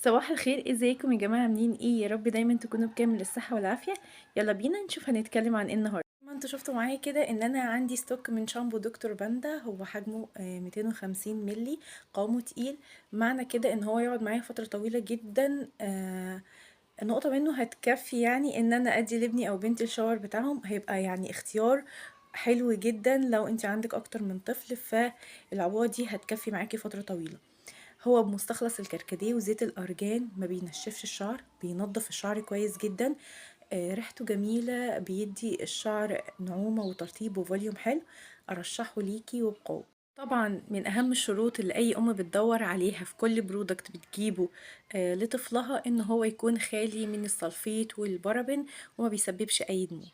صباح الخير، ازيكم يا جماعة؟ عاملين ايه؟ يا رب دايما تكونوا بكامل الصحة والعافية. يلا بينا نشوف هنتكلم عن ايه النهاردة. ما انتوا شفتوا معايا كده ان انا عندي ستوك من شامبو دكتور باندا. هو حجمه 250 ملي، قوامه تقيل. معنى كده ان هو يقعد معايا فترة طويلة جدا. نقطة منه هتكفي يعني ان انا ادي لابني او بنتي الشاور بتاعهم. هيبقى يعني اختيار حلو جدا لو انت عندك اكتر من طفل، فالعبوة دي هتكفي معاكي فترة طويلة. هو بمستخلص الكركديه وزيت الأرجان، ما بينشفش الشعر، بينظف الشعر كويس جدا. ريحته جميلة، بيدي الشعر نعومة وترطيب وفوليوم حلو. أرشحه ليكي وبقوة. طبعا من أهم الشروط اللي أي أم بتدور عليها في كل برودكت بتجيبه لطفلها إن هو يكون خالي من السلفيت والبارابين وما بيسببش أي دموع.